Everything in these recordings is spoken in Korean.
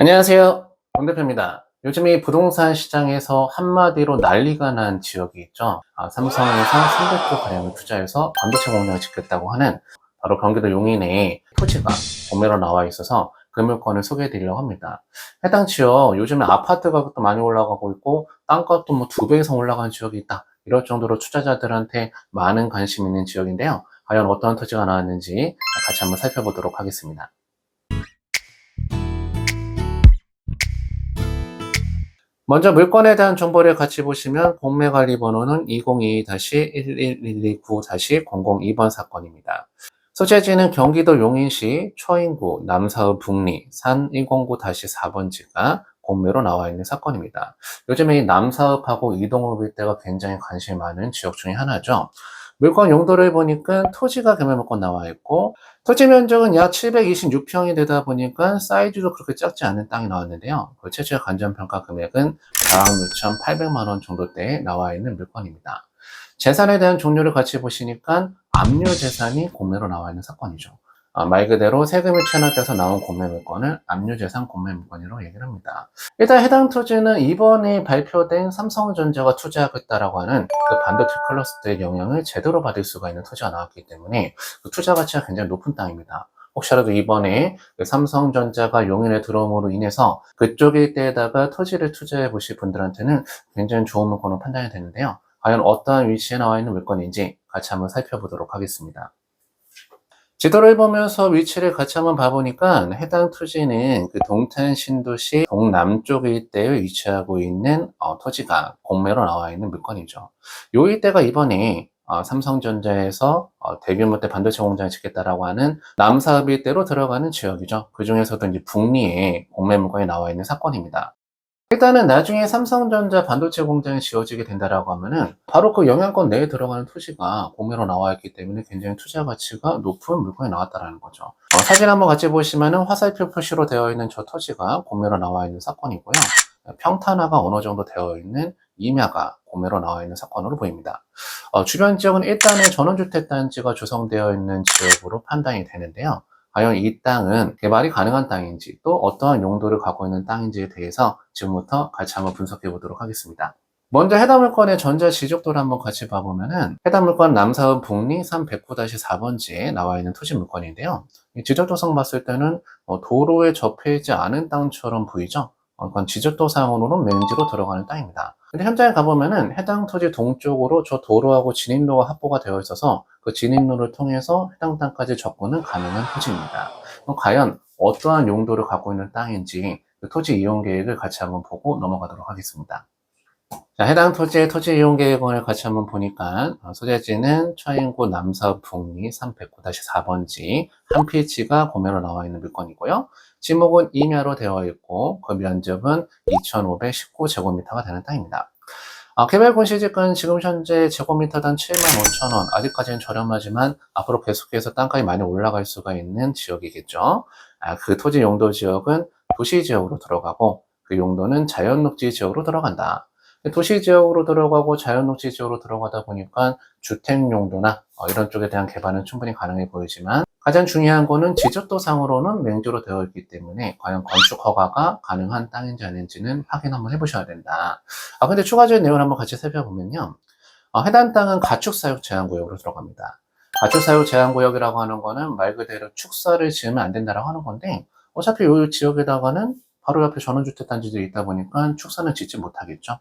안녕하세요. 권 대표입니다. 요즘 이 부동산 시장에서 한마디로 난리가 난 지역이 있죠. 삼성에서 300조 가량을 투자해서 반도체 공장을 짓겠다고 하는 바로 경기도 용인에 토지가 공매로 나와 있어서 그 물건을 소개해 드리려고 합니다. 해당 지역 요즘에 아파트 가격도 많이 올라가고 있고 땅값도 뭐 2배 이상 올라가는 지역이 있다. 이럴 정도로 투자자들한테 많은 관심 있는 지역인데요. 과연 어떤 토지가 나왔는지 같이 한번 살펴보도록 하겠습니다. 먼저 물건에 대한 정보를 같이 보시면 공매관리번호는 202-11129-002번 사건입니다. 소재지는 경기도 용인시 처인구 남사읍 북리 산 109-4번지가 공매로 나와 있는 사건입니다. 요즘에 이 남사읍하고 이동읍 일대가 굉장히 관심이 많은 지역 중에 하나죠. 물건 용도를 보니까 토지가 개매물건 나와 있고 토지 면적은 약 726평이 되다 보니까 사이즈도 그렇게 작지 않은 땅이 나왔는데요. 그 최저 간전평가 금액은 4억 6,800만 원 정도대에 나와 있는 물건입니다. 재산에 대한 종류를 같이 보시니까 압류재산이 공매로 나와 있는 사건이죠. 말 그대로 세금이 체납돼서 나온 공매물건을 압류재산 공매물건이라고 얘기를 합니다. 일단 해당 토지는 이번에 발표된 삼성전자가 투자하겠다라고 하는 그 반도체 클러스터의 영향을 제대로 받을 수가 있는 토지가 나왔기 때문에 그 투자 가치가 굉장히 높은 땅입니다. 혹시라도 이번에 그 삼성전자가 용인에 들어옴으로 인해서 그쪽 일대에다가 토지를 투자해 보실 분들한테는 굉장히 좋은 물건으로 판단이 되는데요. 과연 어떠한 위치에 나와 있는 물건인지 같이 한번 살펴보도록 하겠습니다. 지도를 보면서 위치를 같이 한번 봐보니까 해당 토지는 그 동탄 신도시 동남쪽 일대에 위치하고 있는 토지가 공매로 나와 있는 물건이죠. 이 일대가 이번에 삼성전자에서 대규모대 반도체 공장을 짓겠다라고 하는 남사읍 일대로 들어가는 지역이죠. 그 중에서도 이제 북리에 공매 물건이 나와 있는 사건입니다. 일단은 나중에 삼성전자 반도체 공장이 지어지게 된다라고 하면은 바로 그 영향권 내에 들어가는 토지가 공매로 나와 있기 때문에 굉장히 투자 가치가 높은 물건이 나왔다라는 거죠. 사진 한번 같이 보시면은 화살표 표시로 되어 있는 저 토지가 공매로 나와 있는 사건이고요. 평탄화가 어느 정도 되어 있는 임야가 공매로 나와 있는 사건으로 보입니다. 주변 지역은 일단은 전원주택 단지가 조성되어 있는 지역으로 판단이 되는데요. 과연 이 땅은 개발이 가능한 땅인지 또 어떠한 용도를 갖고 있는 땅인지에 대해서 지금부터 같이 한번 분석해 보도록 하겠습니다. 먼저 해당 물건의 전자 지적도를 한번 같이 봐보면은 해당 물건 남사읍 북리 309-4번지에 나와 있는 토지 물건인데요. 이 지적도상 봤을 때는 도로에 접해 있지 않은 땅처럼 보이죠? 그건 지적도상으로는 맹지로 들어가는 땅입니다. 근데 현장에 가보면은 해당 토지 동쪽으로 저 도로하고 진입로가 확보가 되어 있어서 그 진입로를 통해서 해당 땅까지 접근은 가능한 토지입니다. 그럼 과연 어떠한 용도를 갖고 있는 땅인지 그 토지 이용 계획을 같이 한번 보고 넘어가도록 하겠습니다. 자, 해당 토지의 토지 이용 계획원을 같이 한번 보니까 소재지는 처인구 남사읍 북리 309-4번지 한 필지가 공매로 나와 있는 물건이고요. 지목은 임야로 되어 있고 그 면적은 2,519제곱미터가 되는 땅입니다. 개발 공시지가는 지금 현재 제곱미터당 75,000원. 아직까지는 저렴하지만 앞으로 계속해서 땅값이 많이 올라갈 수가 있는 지역이겠죠. 그 토지 용도 지역은 도시 지역으로 들어가고 그 용도는 자연녹지 지역으로 들어간다. 도시 지역으로 들어가고 자연녹지 지역으로 들어가다 보니까 주택 용도나 이런 쪽에 대한 개발은 충분히 가능해 보이지만 가장 중요한 거는 지적도상으로는 맹지로 되어 있기 때문에 과연 건축 허가가 가능한 땅인지 아닌지는 확인 한번 해보셔야 된다. 근데 추가적인 내용을 한번 같이 살펴보면요. 해당 땅은 가축사육 제한구역으로 들어갑니다. 가축사육 제한구역이라고 하는 거는 말 그대로 축사를 지으면 안 된다라고 하는 건데 어차피 이 지역에다가는 바로 옆에 전원주택 단지들이 있다 보니까 축사는 짓지 못하겠죠.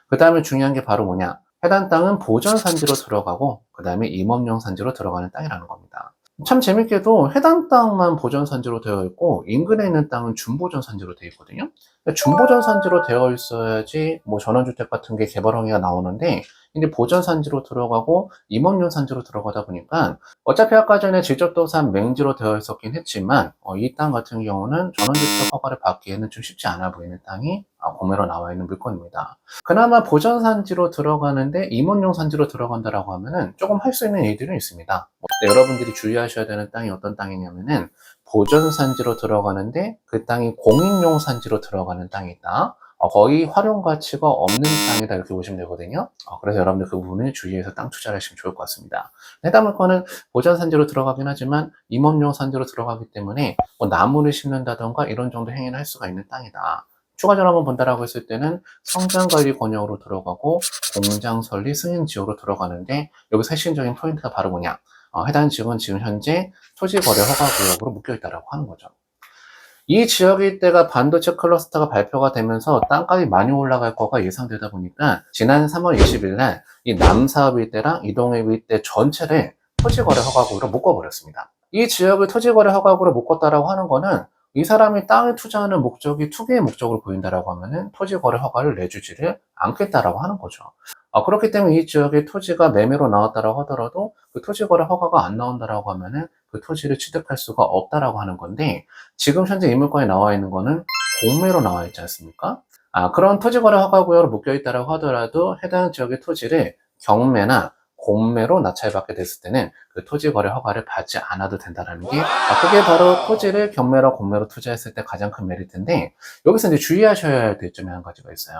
그 다음에 중요한 게 바로 뭐냐. 해당 땅은 보전산지로 들어가고 그 다음에 임업용 산지로 들어가는 땅이라는 겁니다. 참 재밌게도 해당 땅만 보전산지로 되어 있고 인근에 있는 땅은 준보전산지로 되어 있거든요. 준보전산지로 되어 있어야지 뭐 전원주택 같은 게 개발 허가가 나오는데 이제 보전산지로 들어가고 임업용 산지로 들어가다 보니까 어차피 아까 전에 지적도산 맹지로 되어 있었긴 했지만 이 땅 같은 경우는 전원주택 허가를 받기에는 좀 쉽지 않아 보이는 땅이 공매로 나와 있는 물건입니다. 그나마 보전산지로 들어가는데 임원용 산지로 들어간다라고 하면은 조금 할 수 있는 일들은 있습니다. 여러분들이 주의하셔야 되는 땅이 어떤 땅이냐면은 보전산지로 들어가는데 그 땅이 공인용 산지로 들어가는 땅이 있다. 거의 활용 가치가 없는 땅이다 이렇게 보시면 되거든요. 그래서 여러분들 그 부분을 주의해서 땅 투자를 하시면 좋을 것 같습니다. 해당 물건은 보전 산지로 들어가긴 하지만 임업용 산지로 들어가기 때문에 뭐 나무를 심는다던가 이런 정도 행위를 할 수가 있는 땅이다. 추가적으로 한번 본다라고 했을 때는 성장관리 권역으로 들어가고 공장 설리 승인 지역으로 들어가는데 여기서 핵심적인 포인트가 바로 뭐냐? 해당 지역은 지금 현재 토지거래 허가구역으로 묶여있다라고 하는 거죠. 이 지역 일대가 반도체 클러스터가 발표가 되면서 땅값이 많이 올라갈 거가 예상되다 보니까 지난 3월 20일 날 이 남사업 일대랑 이동읍 일대 전체를 토지거래 허가구로 묶어버렸습니다. 이 지역을 토지거래 허가구로 묶었다라고 하는 거는 이 사람이 땅에 투자하는 목적이 투기의 목적으로 보인다라고 하면은 토지거래 허가를 내주지를 않겠다라고 하는 거죠. 그렇기 때문에 이 지역에 토지가 매매로 나왔다라고 하더라도 그 토지거래 허가가 안 나온다라고 하면은 그 토지를 취득할 수가 없다라고 하는 건데 지금 현재 이 물건에 나와 있는 거는 공매로 나와 있지 않습니까? 그런 토지거래 허가구역으로 묶여있다라고 하더라도 해당 지역의 토지를 경매나 공매로 낙찰받게 됐을 때는 그 토지거래 허가를 받지 않아도 된다는 게 그게 바로 토지를 경매로 공매로 투자했을 때 가장 큰 메리트인데 여기서 이제 주의하셔야 할 대점이 한 가지가 있어요.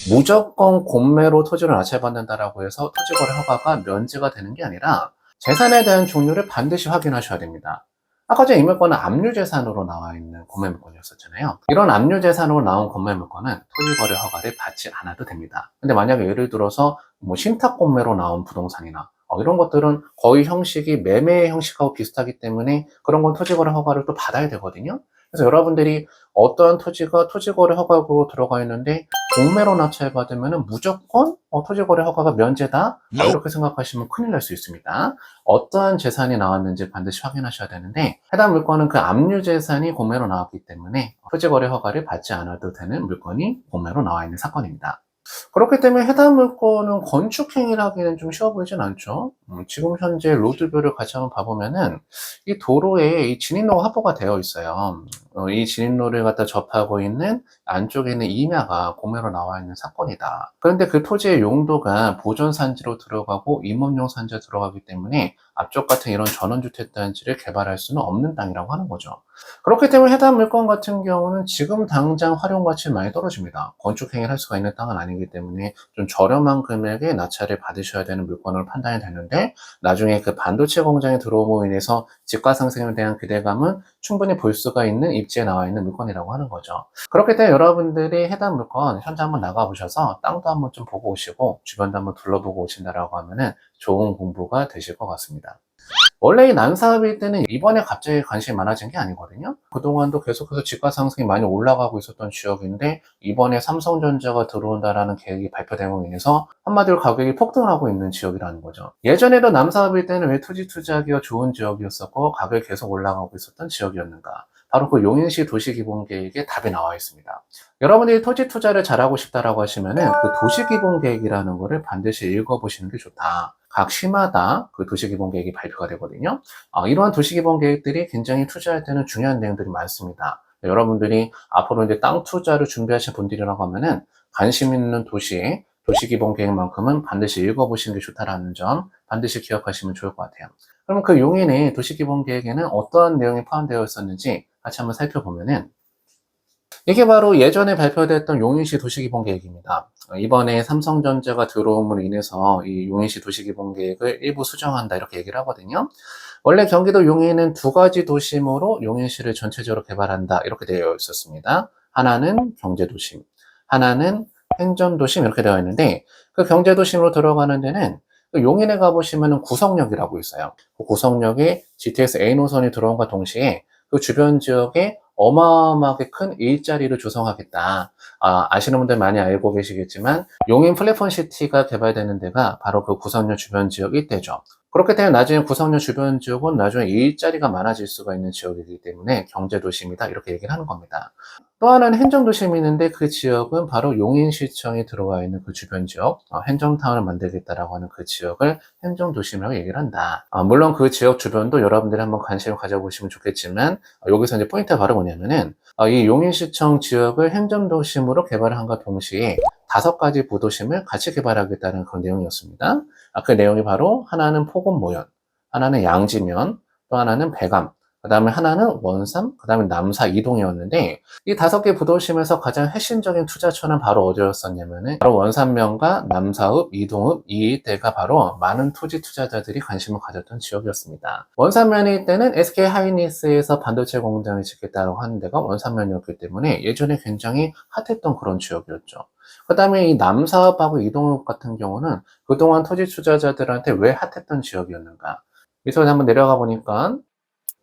무조건 공매로 토지를 낙찰받는다라고 해서 토지거래 허가가 면제가 되는 게 아니라 재산에 대한 종류를 반드시 확인하셔야 됩니다. 아까 전에 이 물건은 압류재산으로 나와 있는 공매물건이었었잖아요. 이런 압류재산으로 나온 공매물건은 토지거래 허가를 받지 않아도 됩니다. 근데 만약에 예를 들어서 뭐 신탁공매로 나온 부동산이나 이런 것들은 거의 형식이 매매 형식하고 비슷하기 때문에 그런 건 토지거래 허가를 또 받아야 되거든요. 그래서 여러분들이 어떠한 토지가 토지거래 허가로 들어가 있는데 공매로 낙찰받으면 무조건 토지거래 허가가 면제다 이렇게 생각하시면 큰일 날 수 있습니다. 어떠한 재산이 나왔는지 반드시 확인하셔야 되는데 해당 물건은 그 압류재산이 공매로 나왔기 때문에 토지거래 허가를 받지 않아도 되는 물건이 공매로 나와 있는 사건입니다. 그렇기 때문에 해당 물건은 건축행위를 하기는 좀 쉬워 보이진 않죠. 지금 현재 로드뷰를 같이 한번 봐보면은 이 도로에 이 진입로가 확보가 되어 있어요. 이 진입로를 갖다 접하고 있는 안쪽에 있는 임야가 공매로 나와 있는 사건이다. 그런데 그 토지의 용도가 보존산지로 들어가고 임업용 산지로 들어가기 때문에 앞쪽 같은 이런 전원주택 단지를 개발할 수는 없는 땅이라고 하는 거죠. 그렇기 때문에 해당 물건 같은 경우는 지금 당장 활용 가치는 많이 떨어집니다. 건축행위를 할 수가 있는 땅은 아니기 때문에 좀 저렴한 금액에 낙찰을 받으셔야 되는 물건으로 판단이 되는데 나중에 그 반도체 공장에 들어옴으로 인해서 집가 상승에 대한 기대감은 충분히 볼 수가 있는 입지에 나와 있는 물건이라고 하는 거죠. 그렇기 때문에 여러분들이 해당 물건 현재 한번 나가보셔서 땅도 한번 좀 보고 오시고 주변도 한번 둘러보고 오신다라고 하면은 좋은 공부가 되실 것 같습니다. 원래 이 난사업일 때는 이번에 갑자기 관심이 많아진 게 아니거든요. 그동안도 계속해서 집가 상승이 많이 올라가고 있었던 지역인데 이번에 삼성전자가 들어온다라는 계획이 발표됨으로 인해서 한마디로 가격이 폭등을 하고 있는 지역이라는 거죠. 예전에도 남사업일 때는 왜 토지 투자하기가 좋은 지역이었었고 가격이 계속 올라가고 있었던 지역이었는가? 바로 그 용인시 도시기본계획에 답이 나와 있습니다. 여러분들이 토지 투자를 잘하고 싶다라고 하시면은 그 도시기본계획이라는 거를 반드시 읽어보시는 게 좋다. 각 시마다 그 도시기본계획이 발표가 되거든요. 이러한 도시기본계획들이 굉장히 투자할 때는 중요한 내용들이 많습니다. 여러분들이 앞으로 이제 땅 투자를 준비하실 분들이라고 하면은 관심 있는 도시의 도시기본계획만큼은 반드시 읽어보시는 게 좋다라는 점 반드시 기억하시면 좋을 것 같아요. 그럼 그 용인의 도시기본계획에는 어떠한 내용이 포함되어 있었는지 같이 한번 살펴보면은 이게 바로 예전에 발표됐던 용인시 도시기본계획입니다. 이번에 삼성전자가 들어옴으로 인해서 이 용인시 도시기본계획을 일부 수정한다 이렇게 얘기를 하거든요. 원래 경기도 용인은 두 가지 도심으로 용인시를 전체적으로 개발한다 이렇게 되어 있었습니다. 하나는 경제도심, 하나는 행정도심 이렇게 되어 있는데 그 경제도심으로 들어가는 데는 그 용인에 가보시면 구성역이라고 있어요. 그 구성역에 GTX A 노선이 들어온과 동시에 그 주변 지역에 어마어마하게 큰 일자리를 조성하겠다. 아시는 분들 많이 알고 계시겠지만 용인 플랫폼시티가 개발되는 데가 바로 그 구성역 주변 지역 일대죠. 그렇기 때문에 나중에 구성역 주변 지역은 나중에 일자리가 많아질 수가 있는 지역이기 때문에 경제도심이다 이렇게 얘기를 하는 겁니다. 또 하나는 행정도심이 있는데 그 지역은 바로 용인시청이 들어와 있는 그 주변 지역, 행정타운을 만들겠다라고 하는 그 지역을 행정도심이라고 얘기를 한다. 물론 그 지역 주변도 여러분들이 한번 관심을 가져보시면 좋겠지만 여기서 이제 포인트가 바로 뭐냐면은 이 용인시청 지역을 행정도심으로 개발한과 동시에 5가지 부도심을 같이 개발하겠다는 그런 내용이었습니다. 그 내용이 바로 하나는 포건모연, 하나는 양지면, 또 하나는 배감, 그 다음에 하나는 원삼, 그 다음에 남사 이동이었는데 이 5개 부도심에서 가장 핵심적인 투자처는 바로 어디였었냐면은 바로 원산면과 남사읍, 이동읍 이 일대가 바로 많은 토지 투자자들이 관심을 가졌던 지역이었습니다. 원산면일 때는 SK 하이닉스에서 반도체 공장을 짓겠다고 하는 데가 원산면이었기 때문에 예전에 굉장히 핫했던 그런 지역이었죠. 그 다음에 이 남사읍하고 이동읍 같은 경우는 그동안 토지 투자자들한테 왜 핫했던 지역이었는가? 미소에 한번 내려가 보니까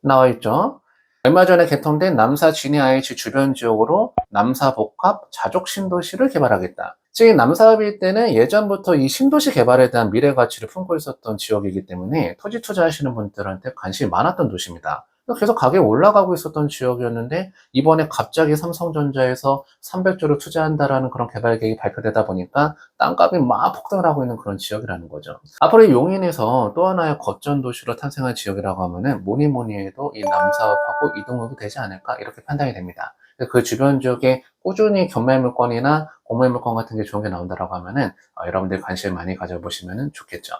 나와 있죠. 얼마 전에 개통된 남사 진해 IH 주변 지역으로 남사 복합 자족 신도시를 개발하겠다. 즉 남사읍일 때는 예전부터 이 신도시 개발에 대한 미래 가치를 품고 있었던 지역이기 때문에 토지 투자하시는 분들한테 관심이 많았던 도시입니다. 계속 가격이 올라가고 있었던 지역이었는데 이번에 갑자기 삼성전자에서 300조를 투자한다라는 그런 개발 계획이 발표되다 보니까 땅값이 막 폭등을 하고 있는 그런 지역이라는 거죠. 앞으로 이 용인에서 또 하나의 거점 도시로 탄생할 지역이라고 하면은 뭐니 뭐니 해도 이 남사읍하고 이동읍이 되지 않을까 이렇게 판단이 됩니다. 그 주변 지역에 꾸준히 경매 물건이나 공매 물건 같은 게 좋은 게 나온다라고 하면은 여러분들 관심 많이 가져보시면 좋겠죠.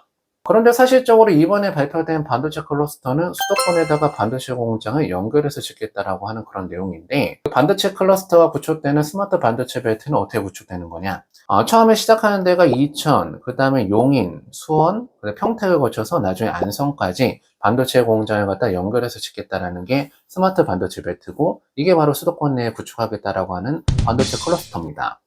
그런데 사실적으로 이번에 발표된 반도체 클러스터는 수도권에다가 반도체 공장을 연결해서 짓겠다라고 하는 그런 내용인데 반도체 클러스터가 구축되는 스마트 반도체 벨트는 어떻게 구축되는 거냐? 처음에 시작하는 데가 이천, 그 다음에 용인, 수원, 평택을 거쳐서 나중에 안성까지 반도체 공장을 갖다 연결해서 짓겠다라는 게 스마트 반도체 벨트고 이게 바로 수도권 내에 구축하겠다라고 하는 반도체 클러스터입니다.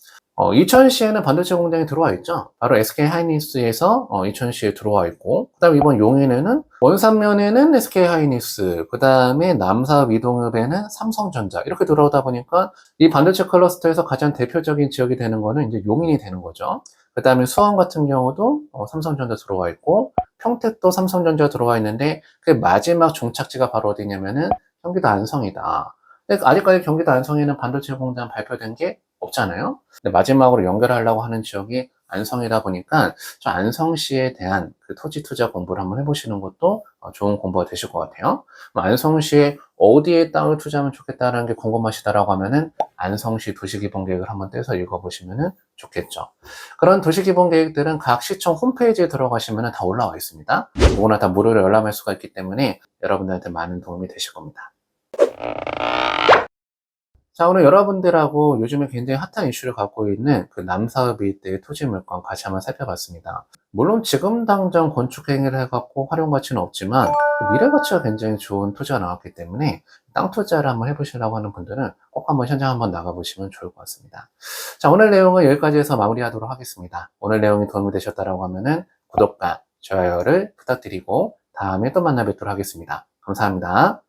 이천시에는 반도체 공장이 들어와 있죠. 바로 SK 하이닉스에서 이천시에 들어와 있고, 그 다음에 이번 용인에는 원산면에는 SK 하이닉스, 그 다음에 남사읍 이동읍에는 삼성전자 이렇게 들어오다 보니까 이 반도체 클러스터에서 가장 대표적인 지역이 되는 거는 이제 용인이 되는 거죠. 그 다음에 수원 같은 경우도 삼성전자 들어와 있고, 평택도 삼성전자 들어와 있는데 그 마지막 종착지가 바로 어디냐면은 경기도 안성이다. 근데 아직까지 경기도 안성에는 반도체 공장 발표된 게 없잖아요. 근데 마지막으로 연결하려고 하는 지역이 안성이다 보니까 저 안성시에 대한 그 토지 투자 공부를 한번 해보시는 것도 좋은 공부가 되실 것 같아요. 안성시에 어디에 땅을 투자하면 좋겠다는 게 궁금하시다라고 하면은 안성시 도시기본계획을 한번 떼서 읽어보시면 좋겠죠. 그런 도시기본계획들은 각 시청 홈페이지에 들어가시면 다 올라와 있습니다. 누구나 다 무료로 열람할 수가 있기 때문에 여러분들한테 많은 도움이 되실 겁니다. 자, 오늘 여러분들하고 요즘에 굉장히 핫한 이슈를 갖고 있는 그 남사읍 일대의 토지 물건 같이 한번 살펴봤습니다. 물론 지금 당장 건축 행위를 해갖고 활용 가치는 없지만 그 미래 가치가 굉장히 좋은 토지가 나왔기 때문에 땅 투자를 한번 해보시려고 하는 분들은 꼭 한번 현장 한번 나가보시면 좋을 것 같습니다. 자, 오늘 내용은 여기까지 해서 마무리하도록 하겠습니다. 오늘 내용이 도움이 되셨다고 하면은 구독과 좋아요를 부탁드리고 다음에 또 만나 뵙도록 하겠습니다. 감사합니다.